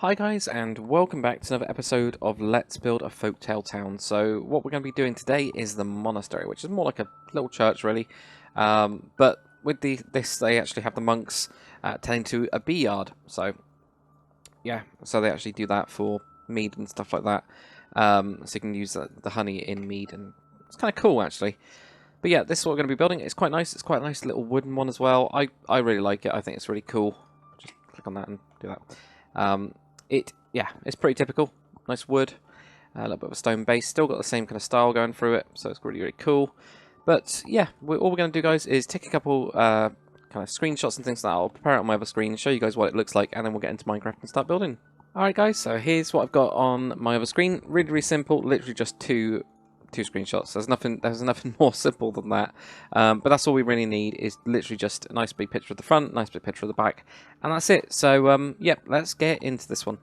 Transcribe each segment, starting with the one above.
Hi guys, and welcome back to another episode of Let's Build a Folktale Town. So what we're going to be doing today is the Monastery, which is more like a little church really. But with this they actually have the monks tending to a bee yard. So yeah, so they actually do that for mead and stuff like that. So you can use the honey in mead, and it's kind of cool actually. But yeah, this is what we're going to be building. It's quite nice. It's quite a nice little wooden one as well. I really like it. I think it's really cool. Just click on that and do that. It's pretty typical. Nice wood, a little bit of a stone base. Still got the same kind of style going through it, so it's really, really cool. But yeah, all we're going to do, guys, is take a couple kind of screenshots and things like that. I'll prepare it on my other screen, show you guys what it looks like, and then we'll get into Minecraft and start building. Alright guys, so here's what I've got on my other screen. Really, really simple. Literally just two screenshots. There's nothing more simple than that. But that's all we really need, is literally just a nice big picture of the front, nice big picture of the back, and that's it. So yep, let's get into this one.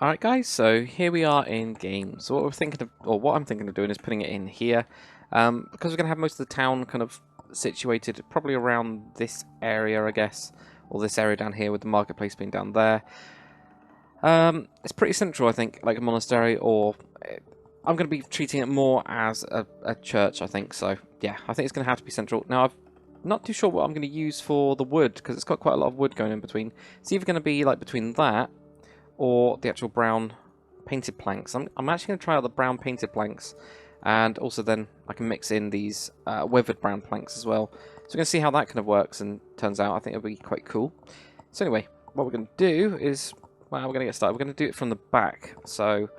Alright guys, so here we are in game. So what I'm thinking of doing is putting it in here, because we're going to have most of the town kind of situated probably around this area, I guess, or this area down here with the marketplace being down there. It's pretty central, I think, like a monastery, or I'm going to be treating it more as a church, I think. So yeah, I think it's going to have to be central. Now, I'm not too sure what I'm going to use for the wood, because it's got quite a lot of wood going in between. It's either going to be like between that or the actual brown painted planks. I'm actually going to try out the brown painted planks, and also then I can mix in these weathered brown planks as well. So we're going to see how that kind of works and turns out. I think it'll be quite cool. So anyway, what we're going to do is, well, we're going to get started. We're going to do it from the back. So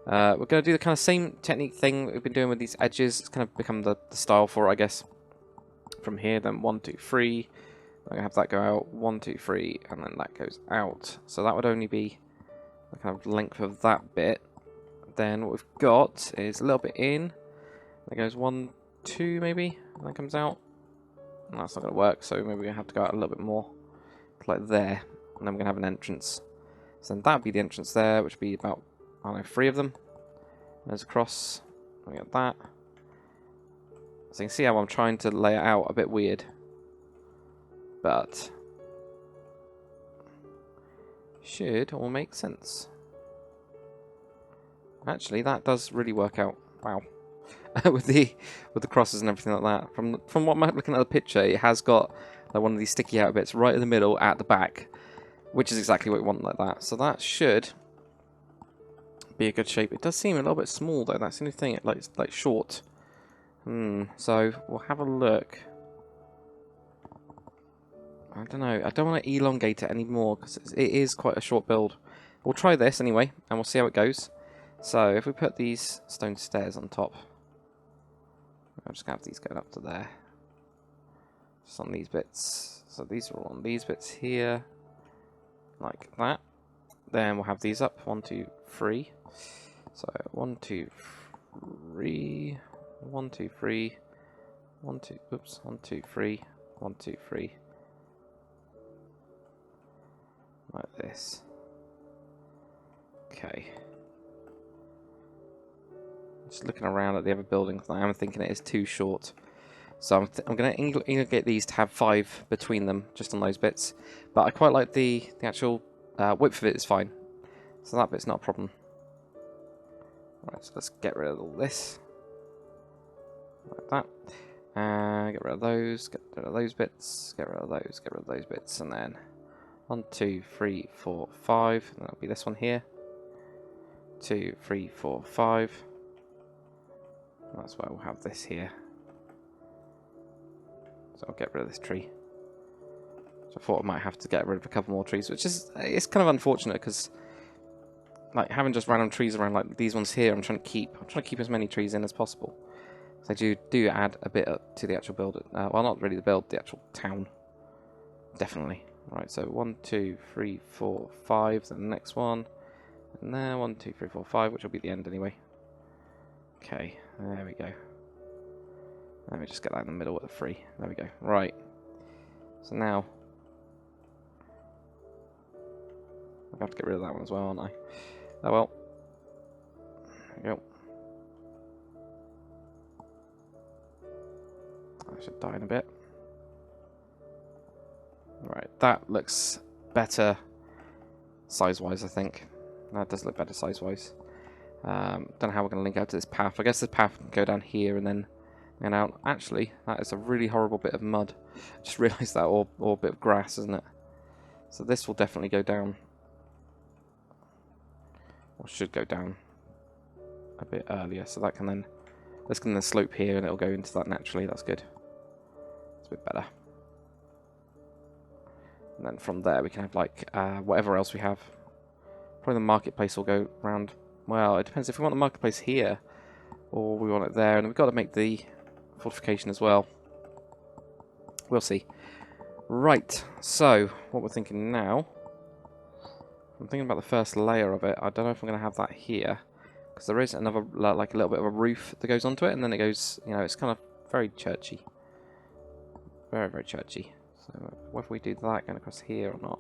we're going to do the kind of same technique thing that we've been doing with these edges. It's kind of become the style for it, I guess. From here, then 1, 2, 3. I'm going to have that go out, 1, 2, 3, and then that goes out. So that would only be the kind of length of that bit. Then what we've got is a little bit in. That goes 1, 2 maybe, and that comes out. And that's not going to work, so maybe we're going to have to go out a little bit more, like there. And then we're going to have an entrance. So then that would be the entrance there, which would be about, I don't know, 3 of them. There's across. We got that. So you can see how I'm trying to lay it out a bit weird. But should all make sense. Actually, that does really work out. Wow. with the crosses and everything like that. From what I'm looking at the picture, it has got like one of these sticky out bits right in the middle at the back, which is exactly what we want, like that. So that should be a good shape. It does seem a little bit small though. That's the only thing. It's like short. So we'll have a look. I don't know. I don't want to elongate it anymore because it is quite a short build. We'll try this anyway, and we'll see how it goes. So if we put these stone stairs on top, I'm just going to have these going up to there. Just on these bits. So these are all on these bits here, like that. Then we'll have these up, 1, 2, 3. So 1, 2, 3, 1, 2, 3, 1, 2, oops, 1, 2, 3, 1, 2, 3. Like this. Okay. Just looking around at the other buildings, I am thinking it is too short. So I'm going to elongate these to have 5 between them, just on those bits. But I quite like the actual width of it is fine. So that bit's not a problem. Right, so let's get rid of all this. Like that. Get rid of those, get rid of those bits, get rid of those, get rid of those bits, and then 1, 2, 3, 4, 5. And that'll be this one here. 2, 3, 4, 5. That's why we'll have this here. So I'll get rid of this tree. So I thought I might have to get rid of a couple more trees, which is, it's kind of unfortunate because like having just random trees around like these ones here, I'm trying to keep as many trees in as possible. So I do add a bit to the actual build. Well, not really the build, the actual town. Definitely. Right, so 1, 2, 3, 4, 5. Then the next one. And there, 1, 2, 3, 4, 5, which will be the end anyway. Okay, there we go. Let me just get that in the middle at the 3. There we go. Right. So now I'll have to get rid of that one as well, aren't I? Oh well. There we go. I should die in a bit. Right, that looks better size-wise, I think. That does look better size-wise. Don't know how we're going to link out to this path. I guess this path can go down here and then out. Actually, that is a really horrible bit of mud. I just realised that, or a bit of grass, isn't it? So this will definitely go down. Or should go down a bit earlier. So that can then... This can then slope here and it'll go into that naturally. That's good. It's a bit better. And then from there we can have like whatever else we have. Probably the marketplace will go round. Well, it depends if we want the marketplace here or we want it there. And we've got to make the fortification as well. We'll see. Right, so what we're thinking now, I'm thinking about the first layer of it. I don't know if I'm going to have that here, because there is another, like a little bit of a roof that goes onto it, and then it goes, you know, it's kind of very churchy. Very, very churchy. So whether we do that going across here or not,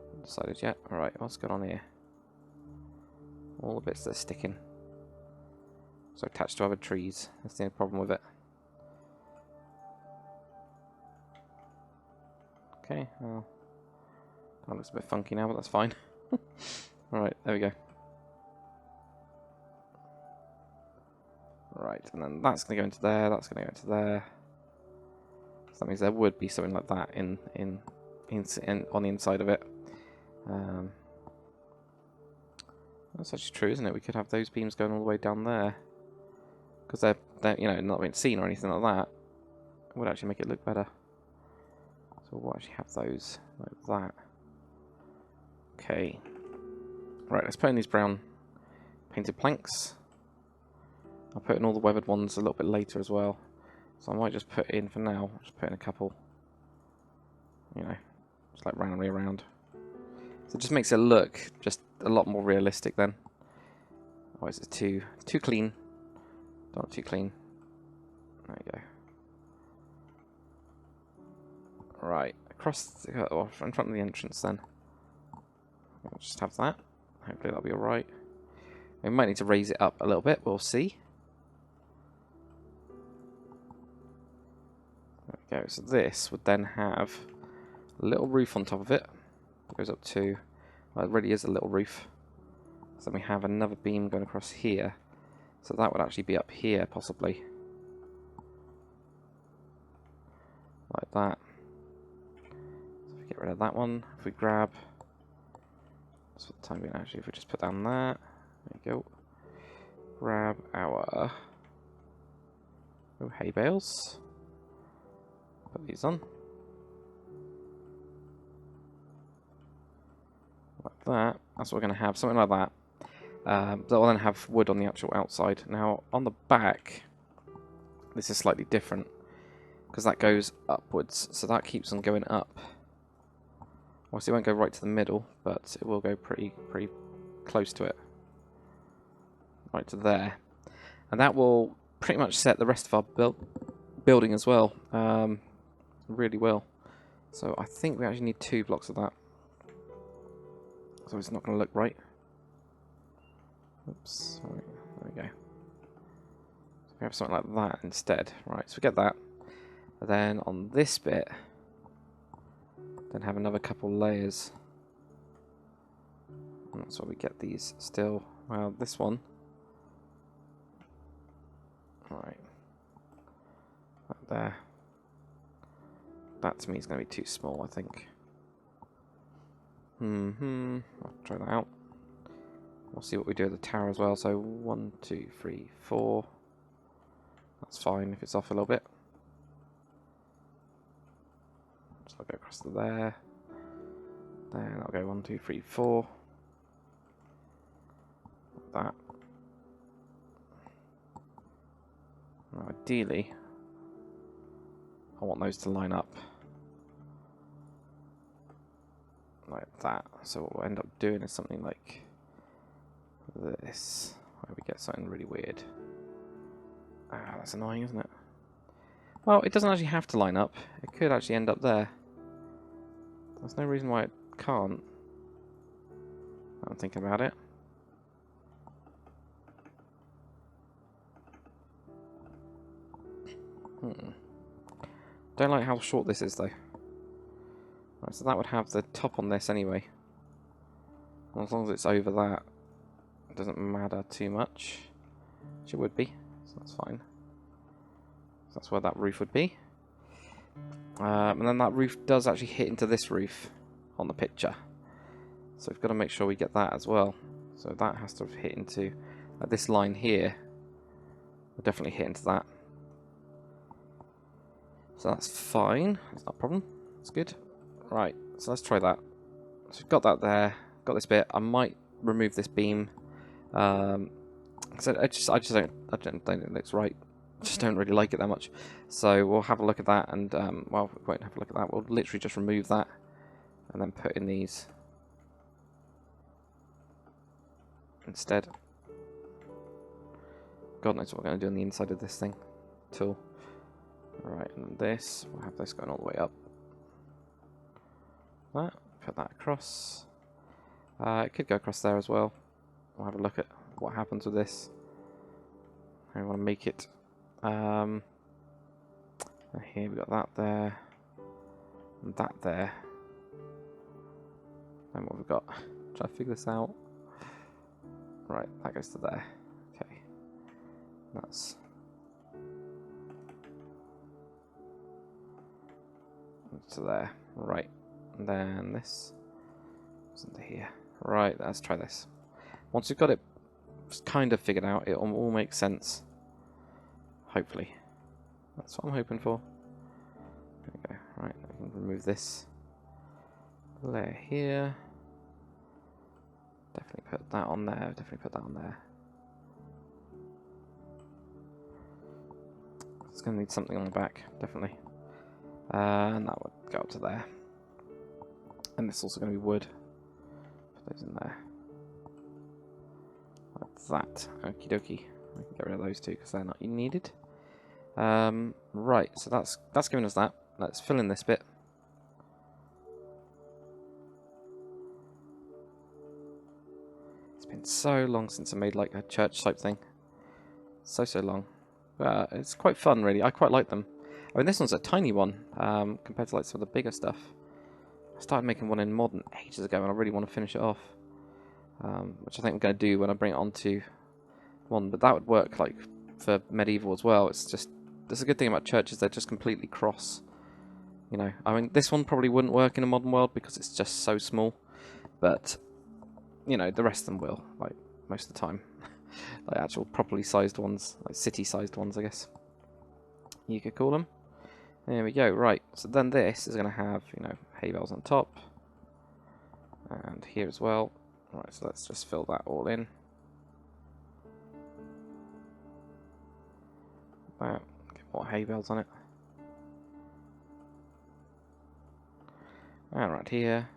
haven't decided yet. Alright, what's going on here? All the bits that are sticking. So attached to other trees. That's the only problem with it. Okay, well, that looks a bit funky now, but that's fine. Alright, there we go. Right, and then that's going to go into there, that's going to go into there. So that means there would be something like that on the inside of it. That's actually true, isn't it? We could have those beams going all the way down there. Because they're, you know, not being seen or anything like that. It would actually make it look better. So we'll actually have those like that. Okay. Right, let's put in these brown painted planks. I'll put in all the weathered ones a little bit later as well. So I might just put in, for now, just put in a couple. You know, just like randomly around. So it just makes it look just a lot more realistic then. Why is it too clean? Don't want too clean. There you go. Right, across the, or in front of the entrance then. I'll just have that. Hopefully that'll be alright. We might need to raise it up a little bit, we'll see. There we go, so this would then have a little roof on top of it. It goes up to, well, it really is a little roof. So then we have another beam going across here. So that would actually be up here, possibly. Like that. So if we get rid of that one, if we grab... That's for the time being, actually, if we just put down that. There you go. Grab our... hay bales. Put these on. Like that. That's what we're going to have, something like that. That will then have wood on the actual outside. Now, on the back, this is slightly different, because that goes upwards, so that keeps on going up. Obviously, it won't go right to the middle, but it will go pretty close to it. Right to there. And that will pretty much set the rest of our building as well. Really will. So I think we actually need 2 blocks of that. So it's not going to look right. Oops, right, there we go. So we have something like that instead. Right, so we get that. And then on this bit, then have another couple layers. And that's why we get these still. Well, this one. Right. Right there. That to me is going to be too small, I think. I'll try that out. We'll see what we do at the tower as well. So 1, 2, 3, 4. That's fine if it's off a little bit. So I'll go across to there. Then I'll go 1, 2, 3, 4. Like that. Now ideally, I want those to line up like that. So what we'll end up doing is something like this, where we get something really weird. Ah, that's annoying, isn't it? Well, it doesn't actually have to line up. It could actually end up there. There's no reason why it can't. I'm thinking about it. Don't like how short this is, though. Right, so that would have the top on this anyway. As long as it's over that, it doesn't matter too much. Which it would be, so that's fine. So that's where that roof would be. And then that roof does actually hit into this roof on the picture. So we've got to make sure we get that as well. So that has to hit into this line here. Will definitely hit into that. So that's fine. That's not a problem. That's good. Right. So let's try that. So we've got that there. Got this bit. I might remove this beam. So I just don't think it looks right. I just don't really like it that much. So we'll have a look at that, and well, we won't have a look at that. We'll literally just remove that, and then put in these instead. God knows what we're going to do on the inside of this thing. Tool. Alright, and this, we'll have this going all the way up. That, put that across. It could go across there as well. We'll have a look at what happens with this. I want to make it. Here we got that there, and that there. And what we've got? Try to figure this out. Right, that goes to there. Okay, that's to there. Right, and then this goes into here. Right, let's try this. Once we've got it kind of figured out, it all makes sense. Hopefully. That's what I'm hoping for. There we go. Right, I can remove this layer here. Definitely put that on there. Definitely put that on there. It's going to need something on the back, definitely. And that would go up to there. And this is also going to be wood. Put those in there. Like that. Okie dokie. I can get rid of those two because they're not needed. Right, so that's giving us that. Let's fill in this bit. It's been so long since I made like a church type thing. So long. It's quite fun, really. I quite like them. I mean, this one's a tiny one compared to like some of the bigger stuff. I started making one in modern ages ago, and I really want to finish it off. Which I think I'm going to do when I bring it onto one. But that would work like for medieval as well. It's just there's a good thing about churches; they're just completely cross. You know, I mean, this one probably wouldn't work in a modern world because it's just so small. But you know, the rest of them will, like most of the time. Like actual properly sized ones, like city-sized ones, I guess you could call them. There we go. Right. So then this is going to have, you know, hay bales on top, and here as well. Right. So let's just fill that all in. Get more hay bales on it. And right here,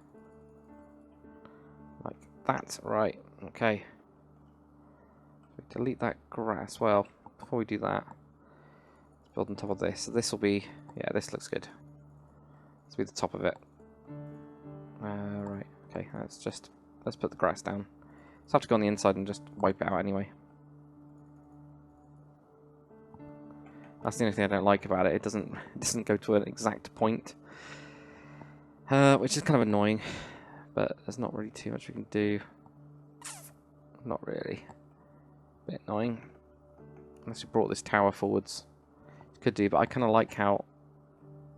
like that. Right. Okay. Delete that grass. Well, before we do that, let's build on top of this. So this will be, yeah, this looks good. This will be the top of it. Right. Okay. Let's put the grass down. Let's have to go on the inside and just wipe it out anyway. That's the only thing I don't like about it. It doesn't go to an exact point, which is kind of annoying. But there's not really too much we can do. Not really. Bit annoying. Unless we brought this tower forwards. Could do, but I kind of like how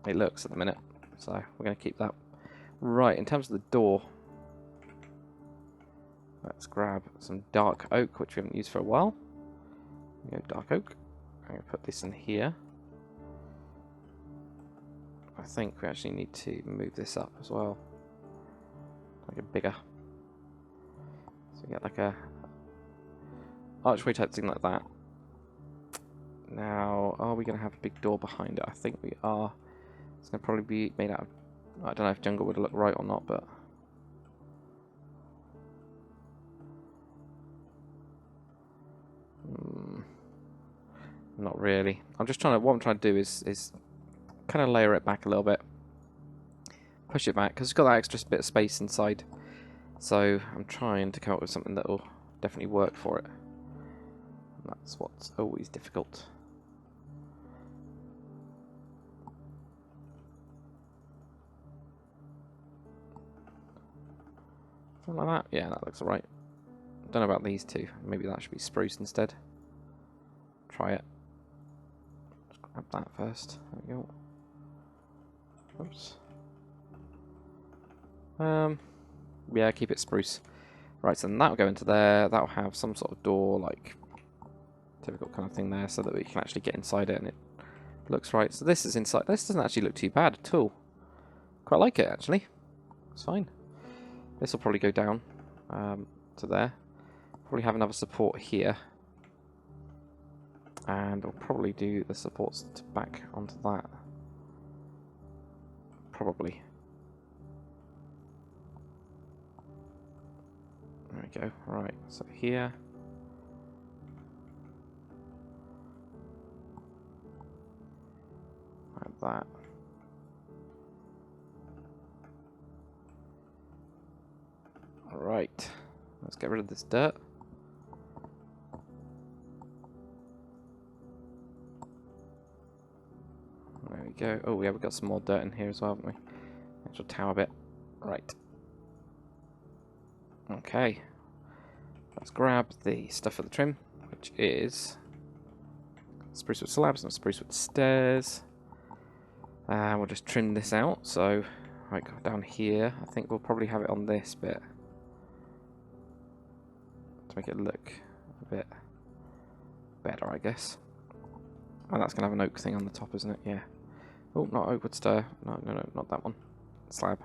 it looks at the minute. So we're going to keep that. Right, in terms of the door, let's grab some dark oak, which we haven't used for a while. There we go, dark oak. I'm going to put this in here. I think we actually need to move this up as well. Like a bigger. So we get like a archway type thing like that. Now, are we going to have a big door behind it? I think we are. It's going to probably be made out of... I don't know if jungle would look right or not, but... Not really. I'm just trying to... What I'm trying to do is kind of layer it back a little bit. Push it back, because it's got that extra bit of space inside. So, I'm trying to come up with something that will definitely work for it. That's what's always difficult. Something like that? Yeah, that looks alright. Don't know about these two. Maybe that should be spruce instead. Try it. Let's grab that first. There we go. Oops. Yeah, keep it spruce. Right, so then that'll go into there. That'll have some sort of door, like typical kind of thing there, so that we can actually get inside it and it looks right. So this is inside. This doesn't actually look too bad at all. Quite like it actually. It's fine. This will probably go down to there. Probably have another support here. And we'll probably do the supports to back onto that. Probably. There we go. Right, so here. Like that. Alright. Let's get rid of this dirt. There we go. Oh yeah, we've got some more dirt in here as well, haven't we? Actual tower bit. Right. Okay. Let's grab the stuff for the trim, which is spruce wood slabs and spruce wood stairs. And we'll just trim this out. So, right, go down here. I think we'll probably have it on this bit to make it look a bit better, I guess. Oh, that's going to have an oak thing on the top, isn't it? Yeah. Oh, not oak wood stair. No, not that one. Slab.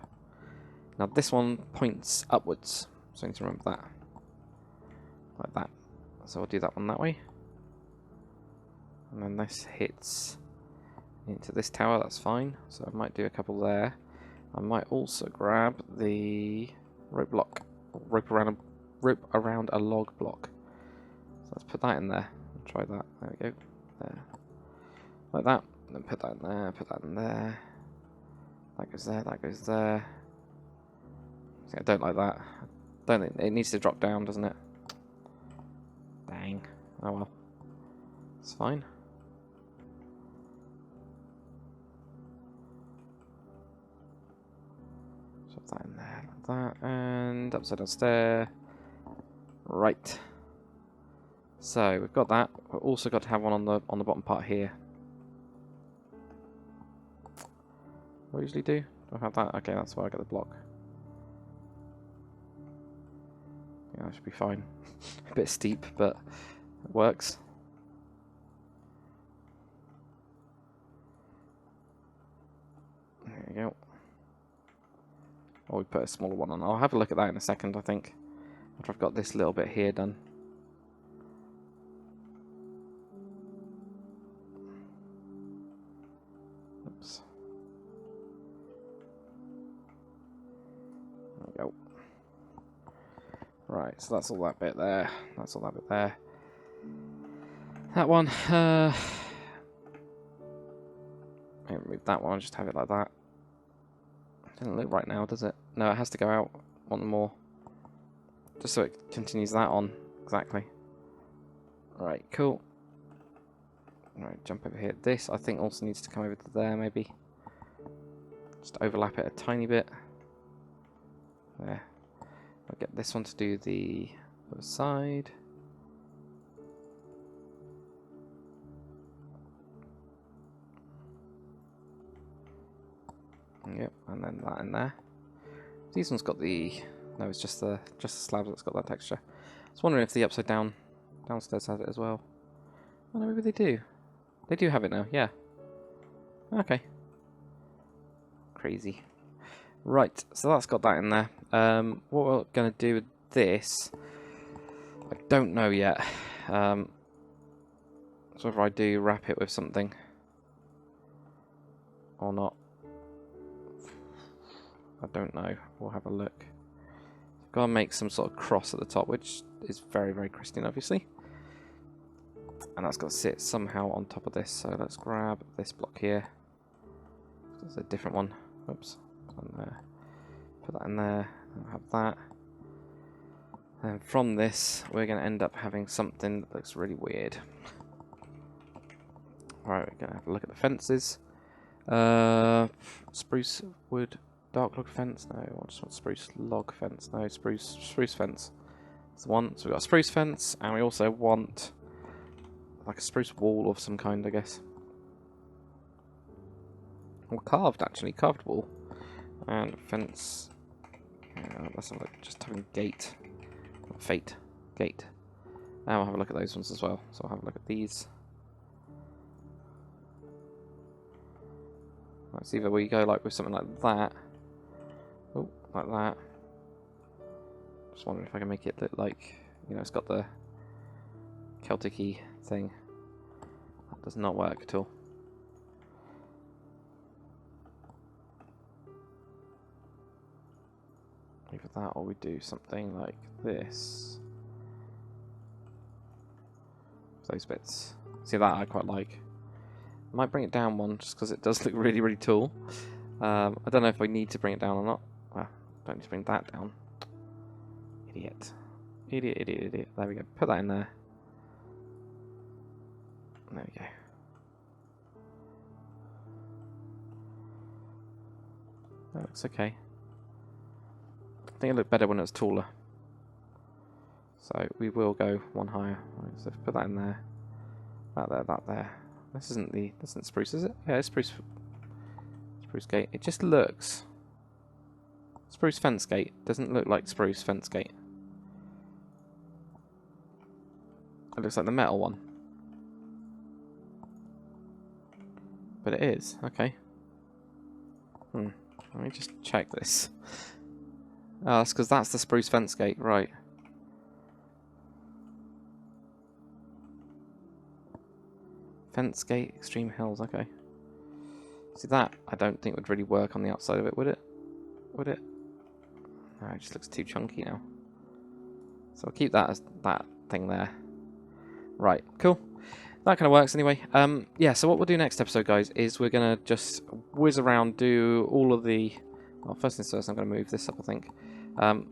Now this one points upwards, so I need to remember that. Like that. So I'll do that one that way. And then this hits into this tower, that's fine. So I might do a couple there. I might also grab the rope block. Rope around a log block. So let's put that in there. Try that. There we go. There. Like that. Then put that in there, put that in there. That goes there, that goes there. See, I don't like that. Don't think it needs to drop down, doesn't it? Dang. Oh well. It's fine. Shove that in there, like that, and upside down stair. Right. So we've got that. We've also got to have one on the bottom part here. What do I usually do? Do I have that? Okay, that's why I get the block. Yeah, that should be fine. A bit steep, but it works. There you go. Oh, we put a smaller one on. I'll have a look at that in a second, I think. After I've got this little bit here done. Oops. There we go. Right, so that's all that bit there. That's all that bit there. That one, remove that one, just have it like that. Doesn't look right now, does it? No, it has to go out one more. Just so it continues that on. Exactly. Right, cool. Right, jump over here. This, I think, also needs to come over to there, maybe. Just overlap it a tiny bit. There. I'll get this one to do the other side. Yep, and then that in there. These ones got the... No, it's just the slab that's got that texture. I was wondering if the upside down downstairs has it as well. Oh no, maybe they do. They do have it now, yeah. Okay. Crazy. Right, so that's got that in there. What we're going to do with this, I don't know yet. So whether I do wrap it with something or not. I don't know. We'll have a look. I've got to make some sort of cross at the top, which is very, very Christian, obviously. And that's got to sit somehow on top of this. So let's grab this block here. There's a different one. Oops. On there. Put that in there. I'll have that. And from this, we're going to end up having something that looks really weird. Right, we're going to have a look at the fences. Spruce wood Dark log fence? No, I just want spruce log fence. No, spruce fence. That's the one. So we've got a spruce fence, and we also want like a spruce wall of some kind, I guess. Or carved, actually. Carved wall. And fence. Let's have a look. Just having gate. Fate. Gate. Now I'll have a look at those ones as well. So I'll have a look at these. It's either we go like with something like that. Oh, like that. Just wondering if I can make it look like, you know, it's got the Celtic-y thing. That does not work at all. Either that or we do something like this. Those bits. See, that I quite like. Might bring it down one just because it does look really, really tall. I don't know if I need to bring it down or not. Well, don't need to bring that down. Idiot. Idiot, idiot, idiot. There we go. Put that in there. There we go. That looks okay. I think it looked better when it was taller. So we will go one higher. So put that in there. That there, that there. This isn't spruce, is it? Yeah, it's spruce. Spruce gate. It just looks. Spruce fence gate doesn't look like spruce fence gate. It looks like the metal one. But it is. Okay. Let me just check this. Oh, that's because that's the spruce fence gate, right. Fence gate, extreme hills, okay. See, that I don't think would really work on the outside of it, would it? Would it? No, it just looks too chunky now. So I'll keep that as that thing there. Right, cool. That kind of works anyway. Yeah, so what we'll do next episode, guys, is we're going to just whiz around, do all of the... Well, first things first, I'm going to move this up, I think. Well,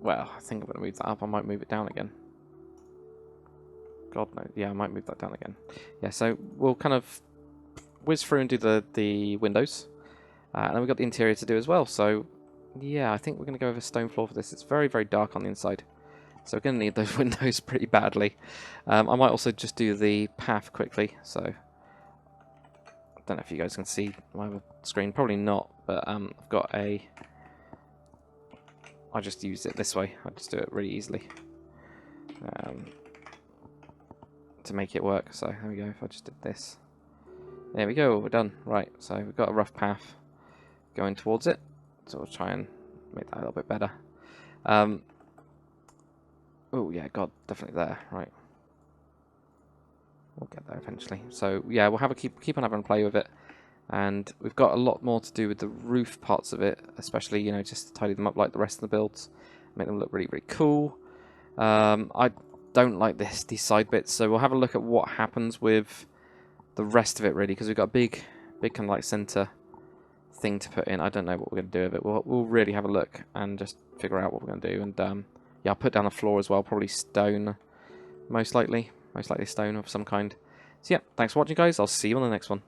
I think I'm going to move that up. I might move it down again. God, no. Yeah, I might move that down again. Yeah, so we'll kind of whiz through and do the windows. And then we've got the interior to do as well. So, yeah, I think we're going to go with a stone floor for this. It's very, very dark on the inside. So we're going to need those windows pretty badly. I might also just do the path quickly. So, I don't know if you guys can see my screen. Probably not, but I've got a... I just use it this way. I just do it really easily. To make it work. So there we go. If I just did this, there we go. We're done. Right. So we've got a rough path going towards it. So we'll try and make that a little bit better. Oh yeah, God, definitely there. Right. We'll get there eventually. So yeah, we'll have a keep on having a play with it, and we've got a lot more to do with the roof parts of it, especially, you know, just to tidy them up like the rest of the builds, make them look really, really cool. I don't like these side bits, so we'll have a look at what happens with the rest of it, really, because we've got a big kind of like center thing to put in. I don't know what we're going to do with it. We'll really have a look and just figure out what we're going to do. And yeah, I'll put down a floor as well, probably stone, most likely stone of some kind. So yeah, thanks for watching, guys. I'll see you on the next one.